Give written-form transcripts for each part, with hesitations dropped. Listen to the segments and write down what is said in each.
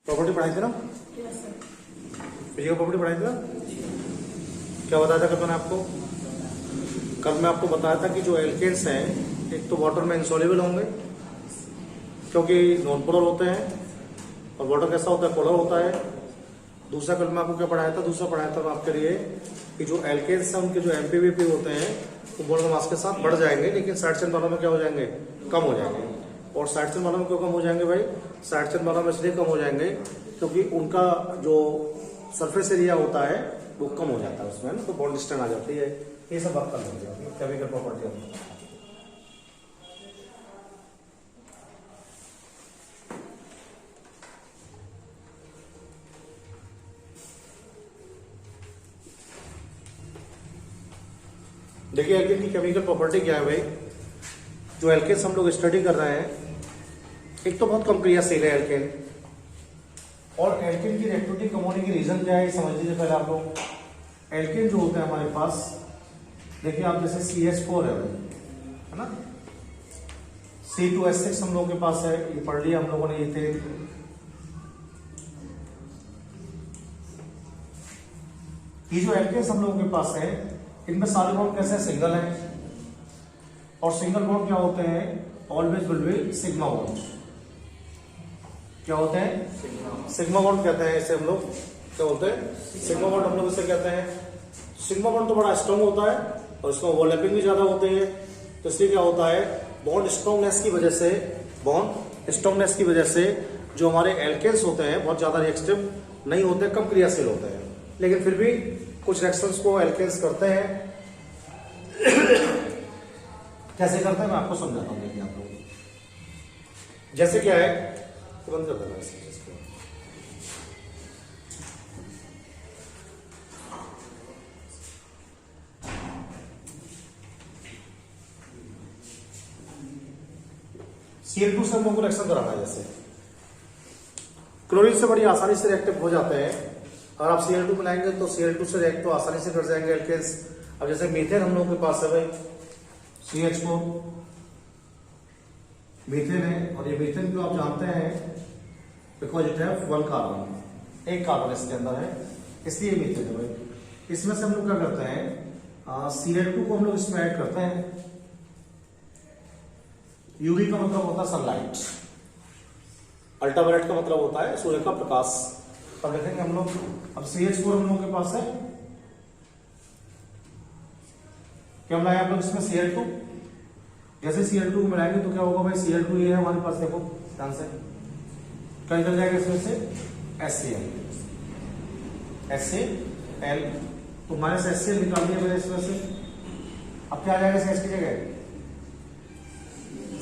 Property पढ़ाई थी ना, यस सर। फिजिकल प्रॉपर्टी पढ़ाई थी ना। क्या बताया था कल मैंने आपको? कल मैं आपको बताया था कि जो एल्केन्स हैं एक तो वाटर में इंसॉल्युबल होंगे क्योंकि नॉन पोलर होते हैं, और वाटर कैसा होता है? पोलर होता है। दूसरा कल मैं आपको क्या पढ़ाया था? दूसरा पढ़ाया था मैं आपके लिए कि जो एल्केन्स हैं उनके जो एमपीवीपी होते हैं वो मोलर मास के साथ बढ़ जाएंगे, लेकिन साइड चेन वालों में क्या हो जाएंगे? कम हो जाएंगे। और साइड चेन वालों में क्यों कम हो जाएंगे भाई? साइड चेन वालों में इसलिए कम हो जाएंगे क्योंकि उनका जो सरफेस एरिया होता है वो कम हो जाता है उसमें ना, तो बॉन्ड डिस्टेंस आ जाती है। ये सब बात कर लेंगे केमिकल प्रॉपर्टी। देखिए एल्केन की केमिकल प्रॉपर्टी क्या है भाई? जो एल्केन्स हम लोग स्टडी कर रहे हैं, एक तो बहुत कम क्रियाशील है एल्केन, और एल्केन की रिएक्टिविटी कम होने की रीजन क्या है ये समझ लीजिए पहले आप लोग। एल्केन जो होता है हमारे पास, देखिए आप जैसे CH4 है भाई, है ना, C2H6 हम लोगों के पास है, ये पढ़ लिया हम लोगों ने। ये थे ये जो एल्केन्स हम लोगों के पास है, इनमें सारे बॉन्ड कैसे सिंगल हैं, और सिंगल बॉन्ड क्या होते हैं? Always will be sigma bond. क्या होते हैं? सिग्मा बॉन्ड कहते हैं इसे हम लोग। क्या बोलते हैं? सिग्मा बॉन्ड हम लोग इसे कहते हैं। सिग्मा बॉन्ड तो बड़ा स्ट्रॉन्ग होता है और इसमें ओवरलैपिंग भी ज्यादा होती है, तो इसलिए क्या होता है? बॉन्ड स्ट्रॉन्गनेस की वजह से जो हमारे एल्केन्स होते हैं बहुत ज्यादा रिएक्टिव नहीं होते, कम क्रियाशील होते हैं, लेकिन फिर भी कुछ रिएक्शंस को एल्केन्स करते हैं। कैसे करते हैं मैं आपको समझाता हूं। देखिए आप लोग, जैसे क्या है, तो बंद कर देना इसको। Cl2 से हम लोग को रिएक्शन कराना है। जैसे क्लोरीन से बड़ी आसानी से रिएक्टिव हो जाते हैं, अगर आप Cl2 मिलाएंगे तो Cl2 से रिएक्ट तो आसानी से कर जाएंगे एल्केन्स। अब जैसे मीथेन हम लोगों के पास है भाई, CH4 मीथेन है, और ये मीथेन को आप जानते हैं बिकॉज इट हैव 1 कार्बन, एक कार्बन इसके अंदर है, इसलिए मीथेन है भाई। इसमें से हम लोग क्या करते हैं? Cl2 को हम लोग इसमें ऐड करते हैं। यूवी का मतलब होता है सनलाइट, अल्ट्रावायलेट का मतलब होता है सूर्य का प्रकाश। अब देखेंगे हम लोग, अब CH4 हम लोगों के पास है, क्या मिलाया आप लोग इसमें? Cl2। जैसे Cl2 को मिलाएंगे तो क्या होगा भाई? Cl2 ये है हमारे पास, देखो ध्यान से, क्या निकल जाएगा इसमें से? HCl, तो माइनस HCl निकाल दिया मैंने इसमें से। अब क्या आ जाएगा CH की जगह?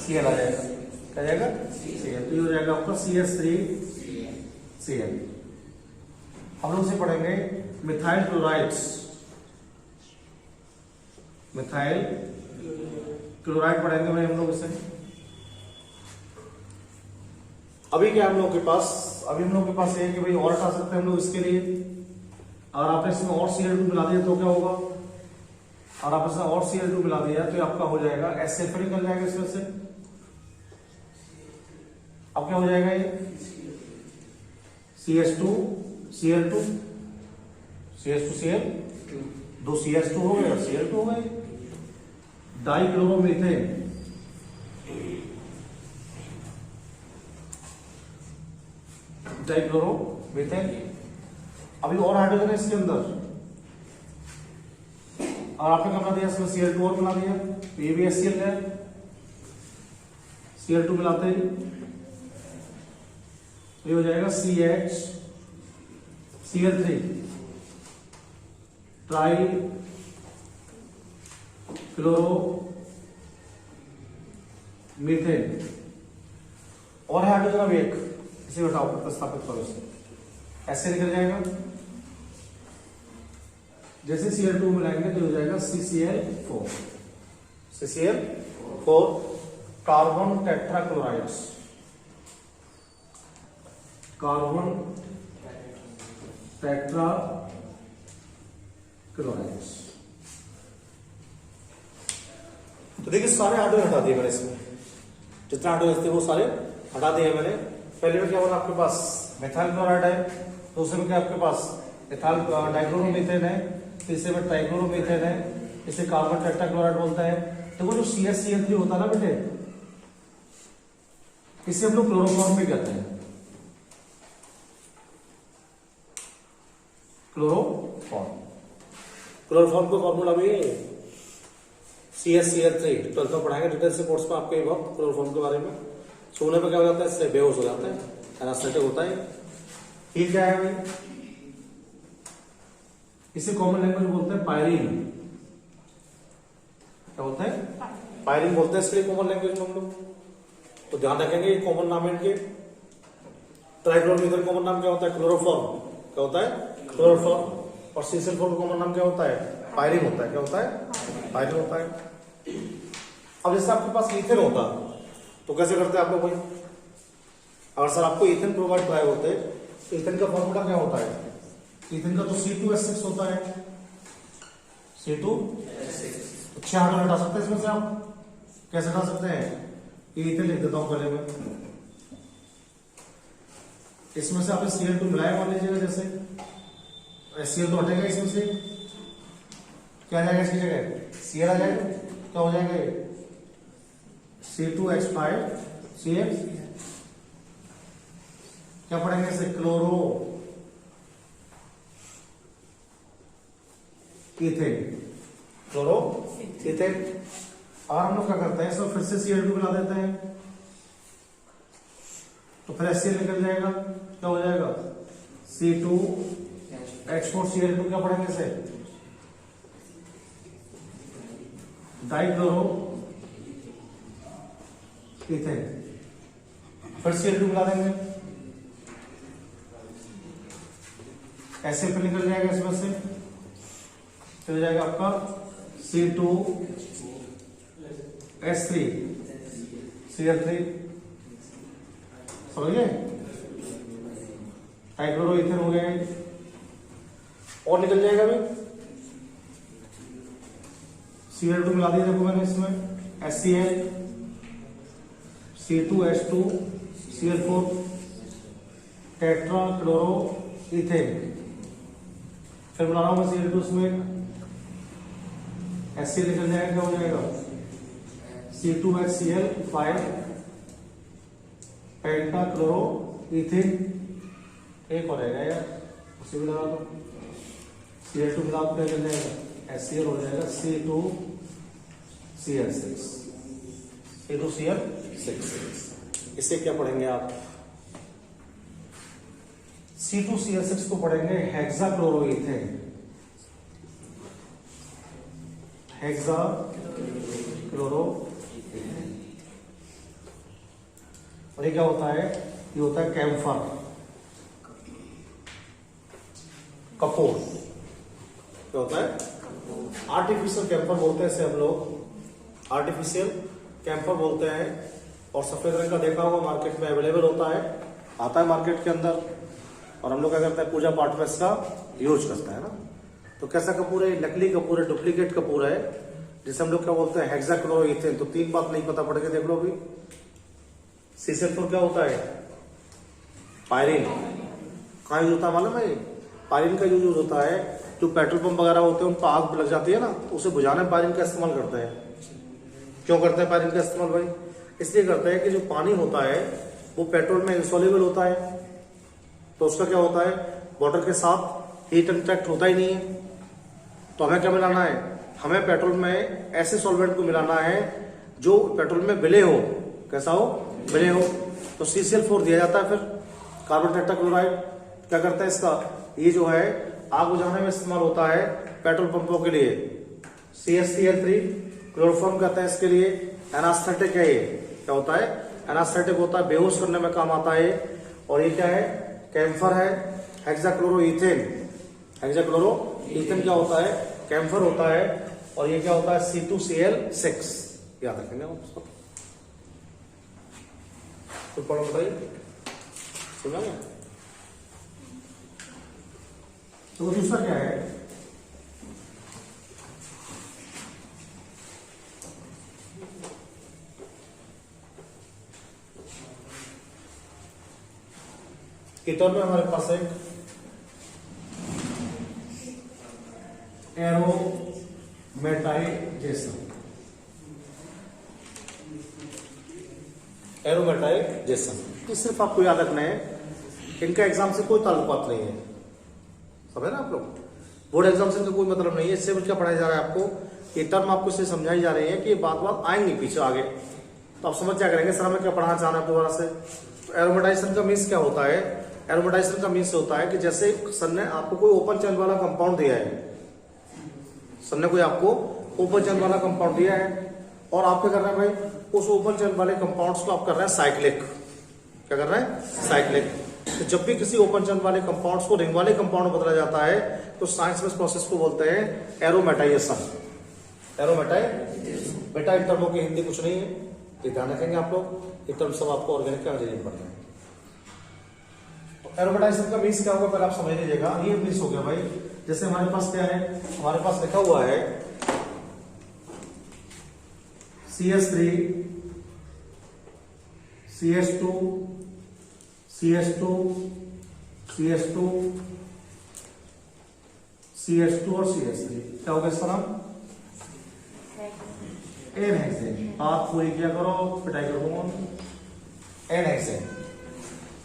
Cl आ जाएगा। क्या जाएगा? Cl। तो ये हो जाएगा आपका CH3Cl। हम लोग इसे पढ़ेंगे मिथाइल क्लोराइड पढ़ेंगे भाई हम लोग इसे। अभी क्या हम लोग के पास? अभी हम लोग के पास ये है कि भाई और हटा सकते हैं हम लोग इसके लिए। अगर आपने इसमें और Cl2 मिला दिया तो क्या होगा? और आप इसमें और Cl2 मिला दिया तो आपका हो जाएगा HCl निकल जाएगा इसमें से। अब क्या हो जाएगा? ये CH2Cl2, CH2Cl, दो CH2 हो गए और Cl2 हो गए। डाइक्लोरोमीथेन, अभी और हाइड्रोजन है इसके अंदर, और आपने क्या बना दिया इसमें? Cl2 और बना दिया, तो ये भी HCl है। Cl2 मिलाते ही ये हो जाएगा CH, Cl3 ट्राई क्लोरोमीथेन, और हाइड्रोजन अब एक, इसे हटाओ, प्रतिस्थापित करो इसे, ऐसे निकल जाएगा। जैसे Cl2 मिलाएंगे तो हो जाएगा CCl4 कार्बन टेट्राक्लोराइड्स, कार्बन टेट्राक्लोराइड्स। तो देखिए सारे हाइड्रोजन हटा दिए मैंने इसमें, जितना हाइड्रोजन थे वो सारे हटा दिए मैंने। पहले में क्या बना आपके पास? मेथाइल क्लोराइड है, दूसरे में क्या आपके पास एथाइल डाइक्लोरोमीथेन है, तीसरे में ट्राइक्लोरोमीथेन है, इसे कार्बन टेट्राक्लोराइड बोलता है। तो वो जो CaCl3 होता है ना बेटे, इसे हम लोग क्लोरोफॉर्म भी कहते हैं, क्लोरोफॉर्म। क्लोरोफॉर्म का फॉर्मूला भी CaCl3 ट्वेल्थ में पढ़ाएंगे डिटेल से कोर्स में आपके वक्त क्लोरोफॉर्म के बारे में। सोने में क्या हो जाता है, इससे बेहोश हो जाता है, एनास्थेटिक होता है। ये क्या है भाई, इसे कॉमन लैंग्वेज बोलते हैं पायरीन। क्या बोलते हैं, पायरीन बोलते हैं इसके कॉमन लैंग्वेज में हम लोग। तो ध्यान रखेंगे ये कॉमन नाम है इनके। ट्राइक्लोरोमीथेन कॉमन नाम क्या होता है, क्लोरोफॉर्म। क्या होता है, क्लोरोफॉर्म। और CCl4 का कॉमन नाम क्या होता है, पायरीन होता है। क्या होता है, पायरीन होता है। अब जैसे आपके पास ईथेन होता तो कैसे करते हैं आप लोग भाई, अगर सर आपको ईथेन प्रोवाइड कराए होते तो ईथेन का फॉर्मूला क्या होता है, ईथेन का तो C2H6 होता है, C2H6। 6 हटा सकते हैं इसमें से आप, कैसे हटा सकते हैं, ईथेन लिख देता हूं पहले मैं, इसमें से आपने Cl2 मिलाया मान लीजिएगा, जैसे Cl तो हटेगा इसमें से, क्या आ जाएगा इसकी जगह, Cl आ जाएगा। क्या हो जाएगा ये, C2H5Cl। क्या पढ़ेंगे इसे, क्लोरो इथेन, क्लोरो इथेन। और हम लोग क्या करते हैं, इसमें फिर से Cl2 मिला देते हैं, तो फिर HCl निकल जाएगा। क्या हो जाएगा, C2H4Cl2। क्या पढ़ेंगे इसे, डाइक्लोरो इथेन। फिर Cl2 मिला देंगे, ऐसे फिर निकल जाएगा इसमें से, तो हो जाएगा आपका C2H3Cl3। समझिए, डाइक्लोरो इथेन हो गया। और निकल जाएगा भाई, Cl2 मिला दिया देखो मैंने इसमें, HCl, C2H2Cl4, tetra chloro ethane. फिर बना रहा हूं मैं Cl2 इसमें, HCl निकल जाएगा। क्या हो जाएगा, C2HCl5, पेंटा क्लोरो इथेन। एक हो जाएगा यार, उसी में लगा दो, Cl2 मिला क्या निकल जाएगा, HCl हो जाएगा C2Cl6, C2Cl6। इसे क्या पढ़ेंगे आप, C2Cl6 को पढ़ेंगे हेक्साक्लोरोइथेन, हेक्साक्लोरोइथेन। और ये क्या होता है, ये होता है कैम्फर, कपूर। क्या होता है, आर्टिफिशियल कैम्फर बोलते हैं इसे हम लोग, आर्टिफिशियल कैम्फर बोलते हैं। और सफेद रंग का देखा होगा, मार्केट में अवेलेबल होता है, आता है मार्केट के अंदर। और हम लोग क्या करते हैं, पूजा पाठ में इसका यूज करते हैं ना। तो कैसा कपूर है, नकली कपूर है, डुप्लीकेट कपूर है, जिसे हम लोग क्या बोलते हैं, हेक्साक्लोरोइथेन। तो 3 बात नहीं पता पड़ के देख लो अभी। CCl4 क्या होता है, पायरीन। कहाँ यूज होता है मालूम है, पायरीन का यूज होता है, जो पेट्रोल पंप वगैरह होते हैं उन पर आग लग जाती है ना, तो उसे बुझाने में पायरीन का इस्तेमाल करते हैं। क्यों करते हैं पायरीन का इस्तेमाल भाई, इसलिए करते हैं कि जो पानी होता है वो पेट्रोल में इंसॉल्युबल होता है, तो उसका क्या होता है, वाटर के साथ हीट इंटरेक्ट होता ही नहीं है। तो हमें क्या मिलाना है, हमें पेट्रोल में ऐसे सॉल्वेंट को मिलाना है जो पेट्रोल में विलय हो। कैसा हो, विलय हो। तो CCl4 दिया जाता है। फिर कार्बन टेट्राक्लोराइड क्या करता है, इसका ये जो है आग बुझाने में इस्तेमाल होता है पेट्रोल पंपों के लिए। CHCl3 क्लोरोफॉर्म कहते हैं इसके लिए, एनास्थेटिक है। ये क्या होता है, एनास्थेटिक होता है, बेहोश करने में काम आता है। और ये क्या है, कैम्फर है, हेक्साक्लोरोइथेन। हेक्साक्लोरोइथेन क्या होता है, कैम्फर होता है। और ये क्या होता है, C2Cl6। याद रखेंगे आप उसको। तो पढ़ो बताइए, सुना ना। तो दूसरा क्या है, कीटोन में हमारे पास एक एरोमेटाइजेशन, ये सिर्फ आपको याद रखना है, इनका एग्जाम से कोई ताल्लुकात नहीं है, समझे ना आप लोग। बोर्ड एग्जाम से इनका कोई मतलब नहीं है। इससे क्या पढ़ाया जा रहा है आपको, ये टर्म आपको इससे समझाई जा रही है कि बात आएंगी पीछे आगे, तो आप समझ क्या करेंगे, सर हमें क्या पढ़ाना चाहना है दोबारा से। तो एरोमेटाइजेशन का मीन्स क्या होता है, एरोमेटाइजेशन का मीन्स होता है कि जैसे सर ने आपको कोई ओपन चैन वाला कंपाउंड दिया है, सर ने कोई आपको ओपन चैन वाला कंपाउंड दिया है और आप क्या कर रहे हैं भाई, उस ओपन चैन वाले कंपाउंड्स को आप कर रहे हैं साइक्लिक, क्या कर रहे हैं, साइक्लिक। तो जब भी किसी ओपन चैन वाले कंपाउंड्स को रिंग वाले कंपाउंड बदला जाता है तो साइंस में इस प्रोसेस को बोलते हैं एरोमेटाइजेशन, एरोमेटाइजेशन। बेटा इन टर्मों की हिंदी कुछ नहीं है, ये ध्यान रखेंगे आप लोग, ये टर्म सब आपको ऑर्गेनिक का अंग्रेजी में पढ़ना है। तो एरोमेटाइजेशन का मीन्स क्या होगा पहले आप समझ लीजिएगा। ये मीन्स हो गया भाई, जैसे हमारे पास क्या है, हमारे पास लिखा हुआ है CH3 CH2 CH2 CH2 CH2 और CH3, क्या होगा इसका नाम, एन हेक्सेन। आप पूरी क्या करो, पिटाई करो, एन हेक्सेन,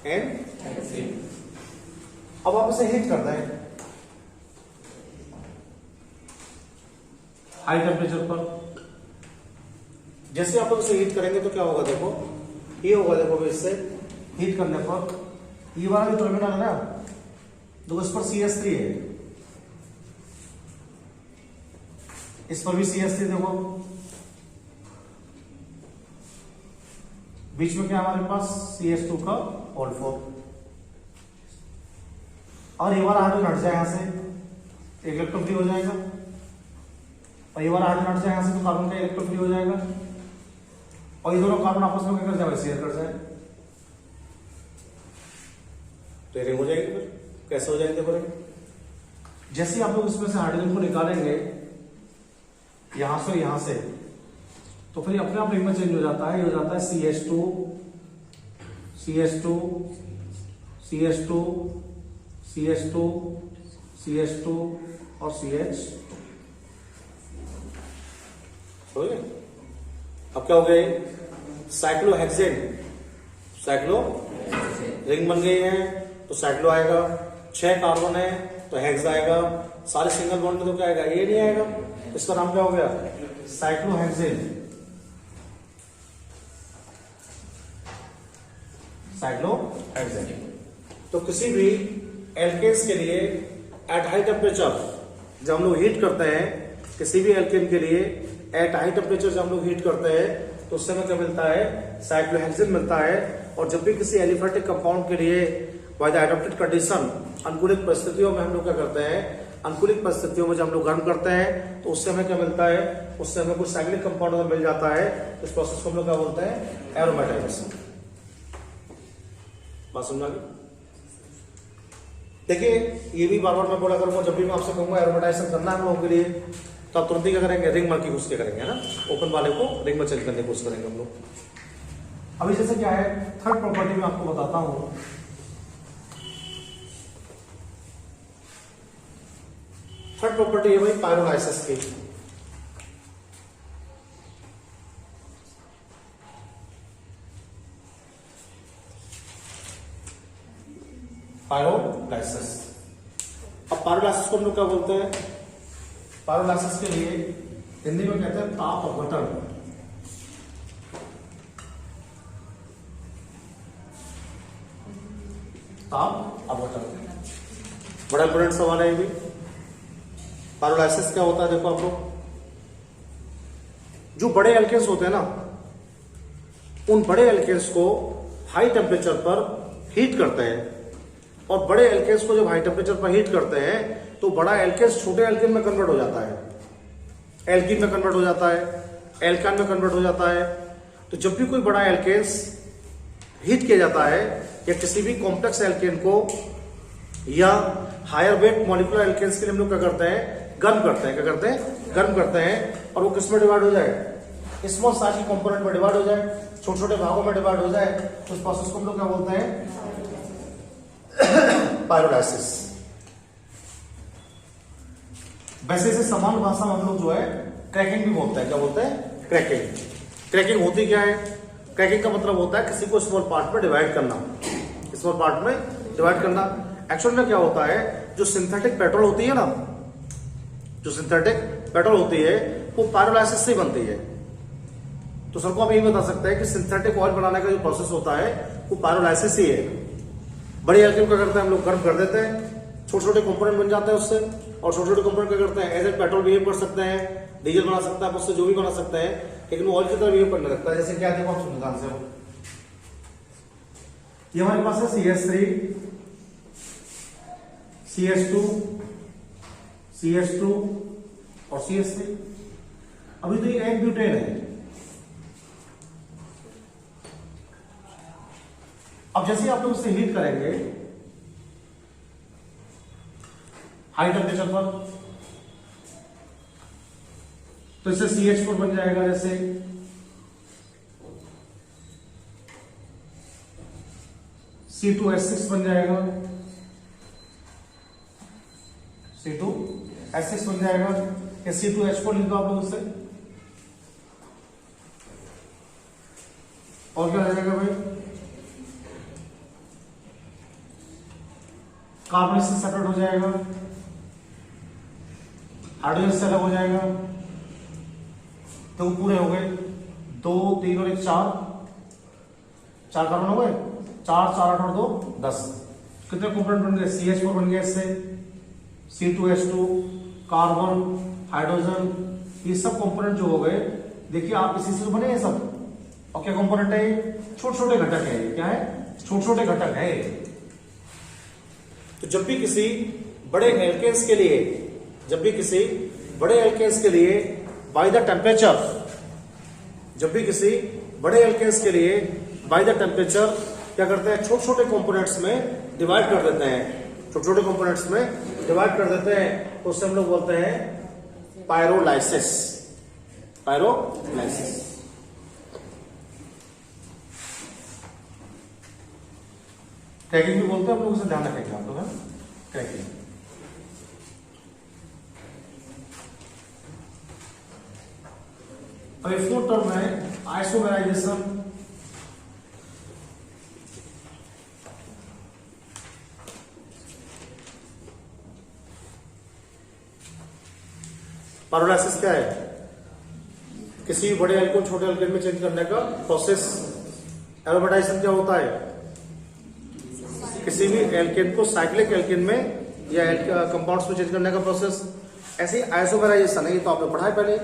एन हेक्सेन। अब आप इसे हीट करते हैं हाई टेम्परेचर पर। जैसे आप लोग इसे हीट करेंगे तो क्या होगा, देखो ये होगा, देखो इससे हीट करने पर ये वाला जो टर्मिनल है ना, तो इस पर CH3 है, इस पर भी CH3, देखो बीच में क्या हमारे पास CH2 का होल 4, और ये वाला हाइड्रोजन हट जाए यहां से, एक इलेक्ट्रॉन फ्री हो जाएगा, और ये वाला हाइड्रोजन हट जाए यहां से तो कार्बन का इलेक्ट्रॉन फ्री हो जाएगा, और ये दोनों कार्बन आपस में क्या कर जाए, शेयर कर जाए, तो रिंग हो जाएगी। फिर कैसे हो जाएंगे, देखो रिंग, जैसे आप लोग इसमें से हाइड्रोजन को निकालेंगे यहां से, तो फिर अपने आप रिंग में चेंज हो जाता है, ये हो जाता है CH2 CH2 CH2 CH2 CH2 और CH। अब क्या हो गया, साइक्लोहेक्सेन, साइक्लो रिंग बन गई है तो साइक्लो आएगा, 6 कार्बन है तो हेक्स आएगा, सारे सिंगल बॉन्ड में तो क्या आएगा, ये नहीं आएगा, इसका नाम क्या हो गया, साइक्लोहेक्सेन, साइक्लोहेक्सेन। तो किसी भी एल्केन्स के लिए एट हाई टेम्परेचर जब हम लोग हीट करते हैं, किसी भी एल्केन के लिए एट हाई टेम्परेचर जब हम लोग हीट करते हैं तो उससे हमें क्या मिलता है, साइक्लोहेक्सेन मिलता है। और जब भी किसी एलिफेटिक कंपाउंड के लिए बाय द एडॉप्टेड कंडीशन, अनुकूलित परिस्थितियों में हम लोग क्या करते हैं, अनुकूलित परिस्थितियों में जब हम लोग गर्म करते हैं तो उससे हमें क्या मिलता है, उससे हमें कुछ साइक्लिक कंपाउंड मिल जाता है। इस प्रोसेस को हम लोग क्या बोलते हैं, एरोमेटाइजेशन। बात समझा गई। देखिए ये भी बार बार मैं बोला करूंगा, जब भी मैं आपसे कहूंगा एरोमेटाइजेशन करना है हम लोगों के लिए, तो आप तुरंत ही क्या करेंगे, रिंग मार की कोशिश करेंगे, है ना, ओपन वाले को रिंग में चेंज करने की कोशिश करेंगे हम लोग। अभी जैसे क्या है, थर्ड प्रॉपर्टी में आपको बताता हूं। थर्ड प्रॉपर्टी है भाई पायरोलाइसिस की। पायरोलाइसिस, अब पायरोलाइसिस को हम लोग क्या बोलते हैं, पायरोलाइसिस के लिए हिंदी में कहते हैं ताप अपघटन। ताप अपघटन बड़ा इंपोर्टेंट सवाल है ये भी। पायरोलाइसिस क्या होता है, देखो आप लोग, जो बड़े एल्केन्स होते हैं ना, उन बड़े एल्केन्स को हाई टेम्परेचर पर हीट करते हैं, और बड़े एल्केन्स को जब हाई टेम्परेचर पर हीट करते हैं तो बड़ा एल्केन्स छोटे एल्केन में कन्वर्ट हो जाता है, एल्कीन में कन्वर्ट हो जाता है, एल्कान में कन्वर्ट हो जाता है। तो जब भी कोई बड़ा एल्केन्स हीट किया जाता है, या किसी भी कॉम्प्लेक्स एल्केन को या हायर वेट मॉलिक्यूलर एल्केन्स के लिए हम लोग क्या करते हैं, गर्म करते हैं, क्या करते हैं, गर्म करते हैं, और वो किस में डिवाइड हो जाए, स्मॉल साइज के कंपोनेंट में डिवाइड हो जाए, छोटे छोटे भागों में डिवाइड हो जाए, तो उस प्रोसेस को हम लोग क्या बोलते हैं, पायरोलाइसिस। वैसे इसे सामान्य भाषा में हम लोग जो है क्रैकिंग भी बोलते हैं। क्या बोलते हैं? क्रैकिंग। क्रैकिंग होती क्या है? क्रैकिंग का मतलब होता है किसी को स्मॉल पार्ट में डिवाइड करना, स्मॉल पार्ट में डिवाइड करना। एक्चुअल में क्या होता है, जो सिंथेटिक पेट्रोल होती है ना, जो सिंथेटिक पेट्रोल होती है वो पायरोलाइसिस से बनती है। तो सर को आप यही बता सकते हैं कि सिंथेटिक ऑयल बनाने का जो प्रोसेस होता है वो पायरोलाइसिस ही है। बड़ी एल्केन क्या करते हैं, हम लोग गर्म कर देते हैं, छोटे छोटे कंपोनेंट बन जाते हैं उससे, और छोटे छोटे कंपोनेंट क्या करते हैं, एज ए पेट्रोल बिहेव कर सकते हैं, डीजल बना सकते हैं, उससे जो भी बना सकते हैं, लेकिन वो ऑयल की तरह बिहेव करने लगता है। जैसे क्या देखो आप ध्यान से, ये हमारे पास है CH3, CH2, CH2 और CH3। अभी तो ये एक ब्यूटेन है। अब जैसे आप लोग इसे हीट करेंगे हाई टेम्परेचर पर, तो इससे CH4 बन जाएगा, जैसे C2H6 बन जाएगा, C2H6 बन जाएगा, या C2H4 लिख दो आप लोग इससे। और क्या रहेगा भाई, कार्बन से सेपरेट हो जाएगा, हाइड्रोजन से अलग हो जाएगा, तो पूरे हो गए 2 3 और 1 4 कार्बन हो गए, 4 4 8 और 2 10। कितने कंपोनेंट बन गए, CH4 बन गया, इससे C2H2, कार्बन, हाइड्रोजन, ये सब कंपोनेंट जो हो गए, देखिए आप इसी से बने हैं सब। और क्या कंपोनेंट है, छोटे छोटे घटक है। क्या है, छोटे छोटे घटक है। तो जब भी किसी बड़े एल्केन्स के लिए, जब भी किसी बड़े एल्केन्स के लिए बाय द टेम्परेचर, जब भी किसी बड़े एल्केन्स के लिए बाय द टेम्परेचर क्या करते हैं, छोटे छोटे कंपोनेंट्स में डिवाइड कर देते हैं, छोटे छोटे कंपोनेंट्स में डिवाइड कर देते हैं, तो उससे हम लोग बोलते हैं पायरोलाइसिस। पायरोलाइसिस। क्रैकिंग भी बोलते हैं हम लोग, उसे ध्यान रखेंगे आप लोग, है क्रैकिंग। अब एक फोर्थ टर्म है आइसोमेराइजेशन। पायरोलाइसिस क्या है, किसी भी बड़े एल्कोहल छोटे एल्केन में चेंज करने का प्रोसेस। एरोमेटाइजेशन क्या होता है, किसी भी एल्केन को साइक्लिक एल्केन में या कंपाउंड्स में चेंज करने का प्रोसेस। ऐसे ही आइसोमेराइजेशन है, ये तो आपने पढ़ा है पहले।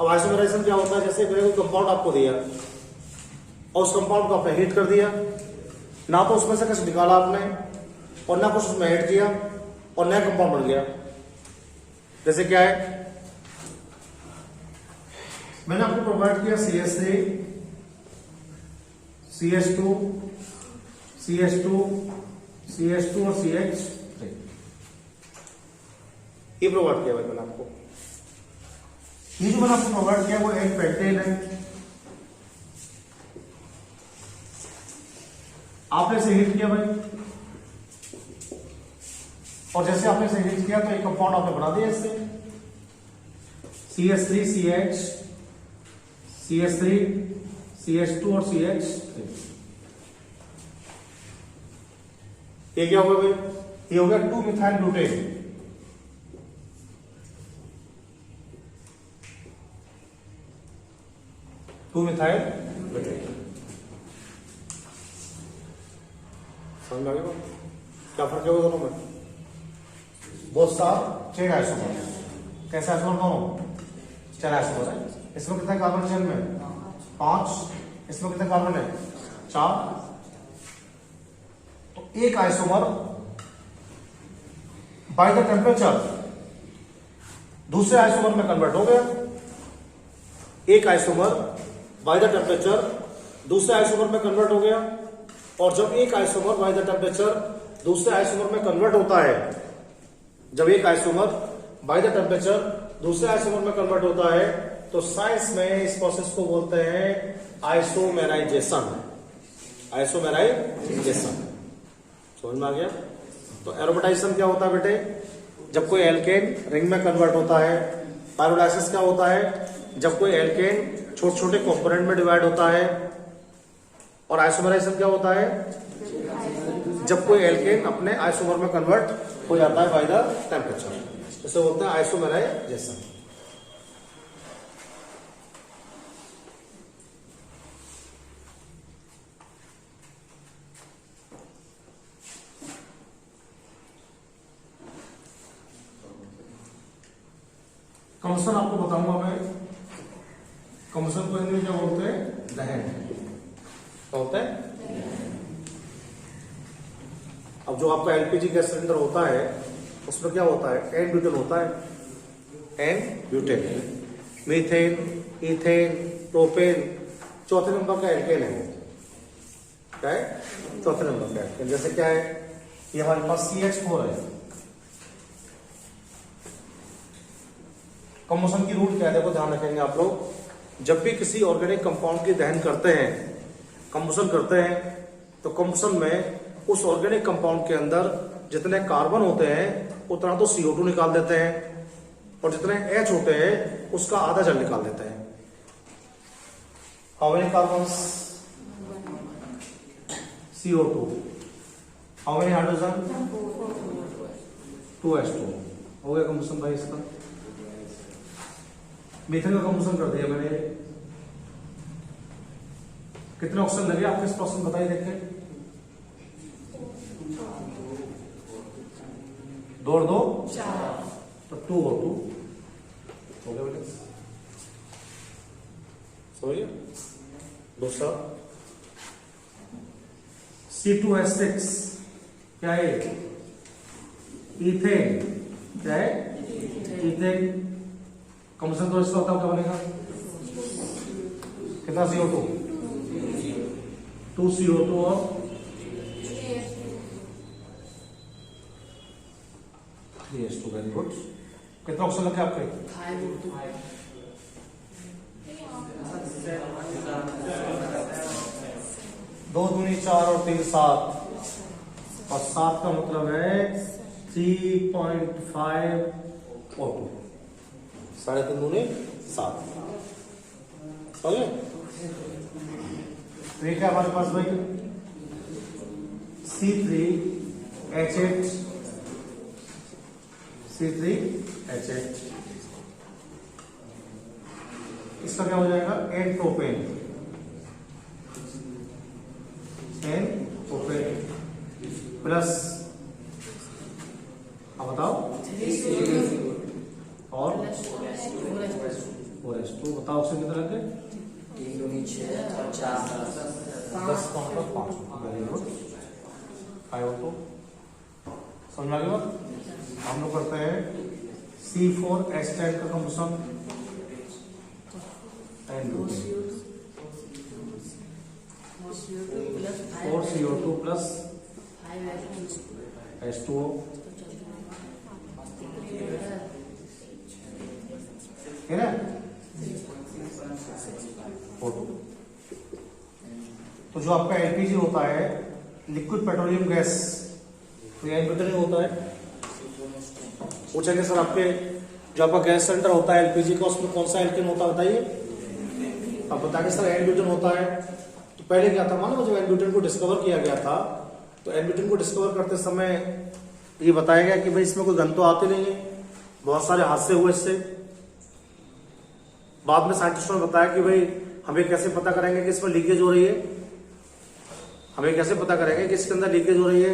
अब आइसोमेराइजेशन क्या होता है, जैसे मैंने कोई कंपाउंड आपको दिया और उस कंपाउंड को आपने हीट कर दिया, ना तो उसमें से कुछ निकाला आपने और ना कुछ उसमें ऐड किया, और नया कंपाउंड बन गया। जैसे क्या है, मैंने आपको प्रोवाइड किया CH3, CH2, CH2, CH2 और CH3, ये प्रोवाइड किया भाई मैंने आपको। ये जो मैंने आपको प्रोवाइड किया वो एक पेंटेन है। आपने इसे हीट किया भाई, और जैसे आपने इसे हीट किया तो एक कंपाउंड आपने बना दिया इससे, CH3, CH, CH3, CH2 और CH3। ये क्या होगा भाई, ये हो गया 2 मिथाइल ब्यूटेन। समझ में आ गया क्या फर्क है दोनों में? Both are chain isomer. कैसे आइसोमर दोनों? चेन आइसोमर है। इसमें कितने कार्बन चेन में? 5। इसमें कितने कार्बन है? 4। तो एक आइसोमर बाय द टेम्परेचर दूसरे आइसोमर में कन्वर्ट हो गया। एक आइसोमर बाय द टेम्परेचर दूसरे आइसोमर में कन्वर्ट हो गया। और जब एक आइसोमर बाय द टेम्परेचर दूसरे आइसोमर में कन्वर्ट होता है, जब एक आइसोमर बाय द टेम्परेचर दूसरे आइसोमर में कन्वर्ट होता है, तो साइंस में इस प्रोसेस को बोलते हैं आइसोमेराइजेशन। आइसोमेराइजेशन। समझ में आ गया। तो एरोमेटाइजेशन क्या होता है बेटे, जब कोई एल्केन रिंग में कन्वर्ट होता है। पायरोलाइसिस क्या होता है, जब कोई एल्केन छोटे छोटे कंपोनेंट में डिवाइड होता है। और आइसोमराइजेशन क्या होता है, जब कोई एल्केन अपने आइसोमर में कन्वर्ट हो जाता है बाय द टेम्परेचर, इसे बोलते हैं आइसोमेराइजेशन। कम्बशन आपको बताऊंगा मैं, कम्बशन को हिंदी में क्या बोलते हैं, दहन। क्या होता है, अब जो आपका एलपीजी गैस सिलेंडर होता है उसमें क्या होता है, एन ब्यूटेन होता है, n butane, methane, ethane, propane, चौथे नंबर का एल्केन है वो। क्या है, चौथे नंबर का एल्केन। जैसे क्या है, ये हमारे पास CH4 है। कम्बशन की रूल क्या है, देखो ध्यान रखेंगे आप लोग। जब भी किसी ऑर्गेनिक कंपाउंड की दहन करते हैं, कम्बशन करते हैं, तो कम्बशन में उस ऑर्गेनिक कंपाउंड के अंदर जितने कार्बन होते हैं उतना तो CO2 निकाल देते हैं, और जितने H होते हैं उसका आधा जल निकाल देते हैं। How many carbons, CO2। How many hydrogen, 2H2। हो गया कम्बशन भाई इसका। मीथेन का कम्बशन कर दिया मैंने। कितने ऑक्सीजन लगे आपके इस प्रोसेस में बताइए, देखें। 2 और 2 4, तो 2 और 2 हो गया बेटे, समझिए। दूसरा C2H6 क्या है, इथेन। क्या है, इथेन। कम्बशन तो इसका होता है, क्या बनेगा, कितना CO2, 2 CO2 और 3H2। Very good. कितना ऑक्सीजन लगे आपके, 2 दूनी 4 और 3 7, और 7 का मतलब है 3.5 O2। 3.5 दूनी 7। समझे। तो ये क्या हमारे पास भाई, C3H8, C3H8। इसका क्या हो जाएगा, n propane, n propane plus, अब बताओ, और 4H2। बताओ ऑक्सीजन कितना लग गए, 3 दूनी 6 और 4 10 काउंटर 5। Very good. 5O2। समझ में आ गया। हम लोग करते हैं C4H10 का कम्बशन, 4CO2 प्लस H2O। है ना, 4। तो जो आपका एलपीजी होता है, लिक्विड पेट्रोलियम गैस, तो यह एलपीजी होता है। पूछेंगे सर आपके जो आपका गैस सिलेंडर होता है एलपीजी का, उसमें कौन सा एल्केन होता है बताइए। अब बताएंगे सर एन ब्यूटेन होता है। तो पहले क्या था, मानो जब एन ब्यूटेन को डिस्कवर किया गया था, तो एन ब्यूटेन को डिस्कवर करते समय ये बताया गया कि भाई इसमें कोई गंध तो आती नहीं है, बहुत सारे हादसे हुए इससे। बाद में साइंटिस्टों ने बताया कि भाई हमें कैसे पता करेंगे कि इसमें लीकेज हो रही है, हमें कैसे पता करेंगे कि इसके अंदर लीकेज हो रही है।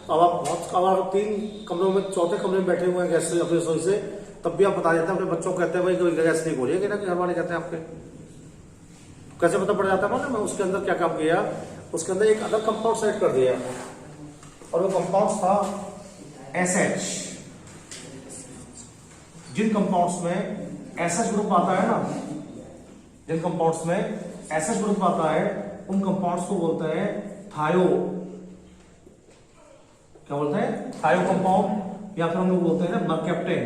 अब आप 3 कमरों में, चौथे कमरे में बैठे हुए हैं गैस से, अपनी रसोई से, तब भी आप बता देते हैं अपने बच्चों को, कहते हैं भाई गैस लीक हो रही है कि ना, घर वाले कहते हैं आपके, कैसे पता पड़ जाता है ना। मैं उसके अंदर क्या काम किया, उसके अंदर एक अलग कंपाउंड सेट कर दिया, और वो कंपाउंड था SH। जिन कंपाउंड्स में SH ग्रुप आता है ना, जिन कंपाउंड्स में SH ग्रुप आता है, उन कंपाउंड्स को बोलते हैं थायो। क्या बोलते हैं, थायो कंपाउंड, या फिर हम लोग बोलते हैं ना मर्कैप्टेन।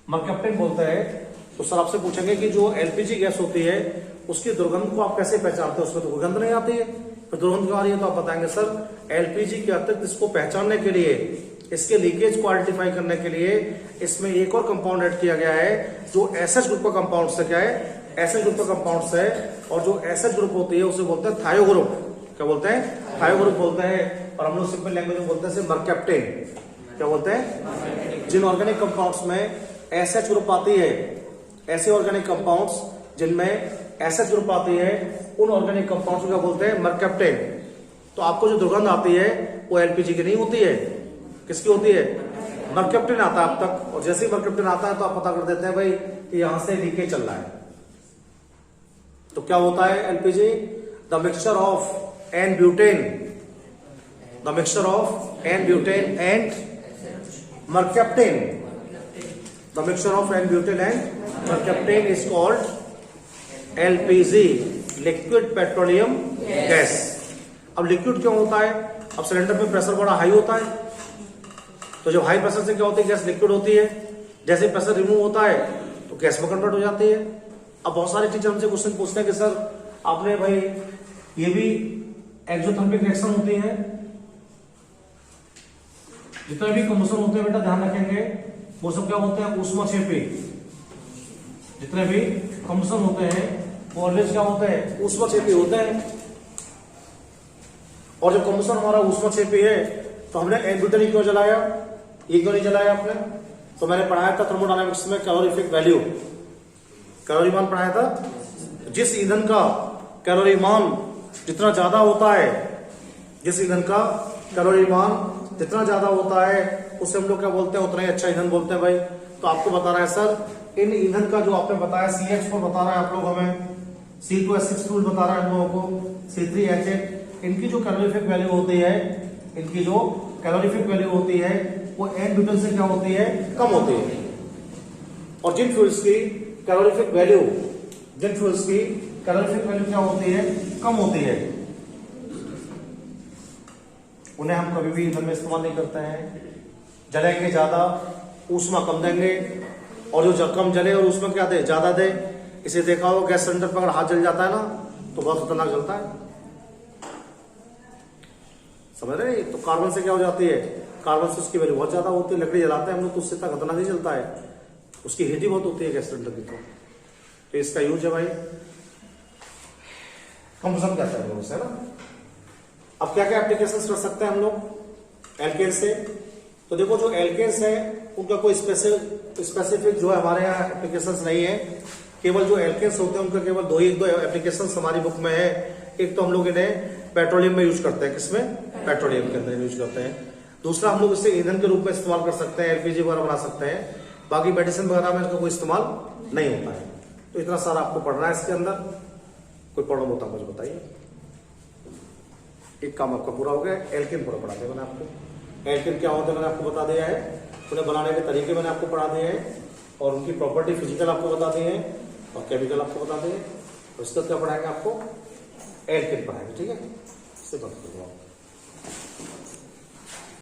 मर्कैप्टेन बोलते हैं। तो सर आपसे पूछेंगे कि जो एलपीजी गैस होती है उसकी दुर्गंध को आप कैसे पहचानते हो, उसमें तो दुर्गंध नहीं आती है, तो दुर्गंध क्यों आ रही है तो आप बताएंगे सर एलपीजी के अतिरिक्त इसको पहचानने के लिए, इसके लीकेज को आइडेंटिफाई करने के लिए इसमें एक और कंपाउंड ऐड किया गया है जो एसएच ग्रुप का कंपाउंड से क्या है, एसएच ग्रुप का कंपाउंड से, और जो एसएच ग्रुप होती है उसे बोलते हैं थायो ग्रुप। क्या बोलते हैं? थायो ग्रुप बोलते हैं। और हम लोग सिंपल लैंग्वेज में बोलते हैं मर्कैप्टेन। क्या बोलते हैं? जिन ऑर्गेनिक कंपाउंड्स में एसएच ग्रुप आती है, ऐसे ऑर्गेनिक कंपाउंड्स जिनमें एसएच ग्रुप आती है, उन ऑर्गेनिक कंपाउंड्स को क्या बोलते हैं? मर्कैप्टेन। तो आपको जो दुर्गंध आती है वो एलपीजी की नहीं होती है, किसकी होती है? मर्कैप्टेन आता है आप तक, और जैसे ही मर्कैप्टेन आता है तो आप पता कर देते हैं भाई कि यहां से लीकेज चल रहा है। तो क्या होता है LPG? The mixture of n butane, the mixture of n butane and mercaptan, the mixture of n butane and mercaptan is called LPG, liquid petroleum gas. अब लिक्विड क्यों होता है? अब सिलेंडर में प्रेशर बड़ा हाई होता है, तो जब हाई प्रेशर से क्या होती है, गैस लिक्विड होती है। जैसे प्रेशर रिमूव होता है तो गैस में कन्वर्ट हो जाती है। अब बहुत सारी चीजें हमसे क्वेश्चन पूछते हैं कि सर आपने भाई ये भी एक्सोथर्मिक रिएक्शन होती है, जितने भी कंबशन होते हैं बेटा ध्यान रखेंगे वो सब क्या होते हैं? ऊष्माक्षेपी। जितने भी कंबशन होते हैं वो ऑलवेज क्या होते हैं? ऊष्माक्षेपी होते हैं। और जब कंबशन हमारा ऊष्माक्षेपी है तो हमने एन-ब्यूटेन क्यों जलाया? ये क्यों नहीं जलाया आपने? तो मैंने पढ़ाया था थर्मोडायनामिक्स में कैलोरीफिक वैल्यू, कैलोरी मान पढ़ाया था। जिस ईंधन का कैलोरी मान जितना ज्यादा होता है, जिस ईंधन का कैलोरी मान जितना ज्यादा होता है उसे हम लोग क्या बोलते हैं? उतना ही अच्छा ईंधन बोलते हैं भाई। तो आपको बता रहा है सर इन ईंधन का जो आपने बताया CH4 बता रहा है आप लोग हमें, C2H6 फ्यूल बता रहा है हम लोगों को, C3H8, इनकी जो कैलोरीफिक वैल्यू होती है, इनकी जो कैलोरीफिक वैल्यू होती है वो एन-ब्यूटेन से क्या होती है? कम होती है। और जिन फ्यूल्स की कैलोरीफिक वैल्यू, जिन फ्यूल्स की कैलोरीफिक वैल्यू क्या होती है? कम होती है, उन्हें हम कभी भी ईंधन में इस्तेमाल नहीं करते हैं। जलेंगे ज्यादा, ऊष्मा कम देंगे, और जो कम जले और ऊष्मा क्या दे? ज्यादा दे। इसे देखा हो गैस सिलेंडर पर अगर हाथ जल जाता है ना तो बहुत खतरनाक जलता है, समझ रहे हैं? तो कार्बन से क्या हो जाती है? कार्बन से उसकी वैल्यू बहुत ज्यादा होती है। लकड़ी जलाते हैं हम लोग तो उससे इतना खतरनाक नहीं जलता है, उसकी हीट ही बहुत होती है गैस सिलेंडर की। तो इसका यूज है भाई कंबशन कहते हैं लोग, है ना। अब क्या क्या एप्लीकेशन कर सकते हैं हम लोग एल्केन से? तो देखो जो एल्केन्स है उनका कोई स्पेसिफिक जो है हमारे यहाँ एप्लीकेशन नहीं है। केवल जो एल्केन्स होते हैं उनका केवल दो एप्लीकेशन हमारी बुक में है। एक तो हम लोग इन्हें पेट्रोलियम में यूज करते हैं, किसमें? पेट्रोलियम के अंदर यूज करते हैं। दूसरा हम लोग इसे ईंधन के रूप में इस्तेमाल कर सकते हैं, एलपीजी वगैरह बना सकते हैं। बाकी मेडिसिन वगैरह में इसका कोई इस्तेमाल नहीं होता है। तो इतना सारा आपको पढ़ना है इसके अंदर। कोई प्रॉब्लम होता है मुझे बताइए। एक काम आपका पूरा हो गया। एल्केन पूरा पढ़ा दिया मैंने आपको। एल्केन क्या होता है मैंने आपको बता दिया है, उन्हें बनाने के तरीके मैंने आपको पढ़ा दिए हैं, और उनकी प्रॉपर्टी फिजिकल आपको बता दिए हैं और केमिकल आपको बता दिए। तो इसका क्या पढ़ाएंगे? आपको एल्केन पढ़ाएंगे, ठीक है? इससे बात करूंगा।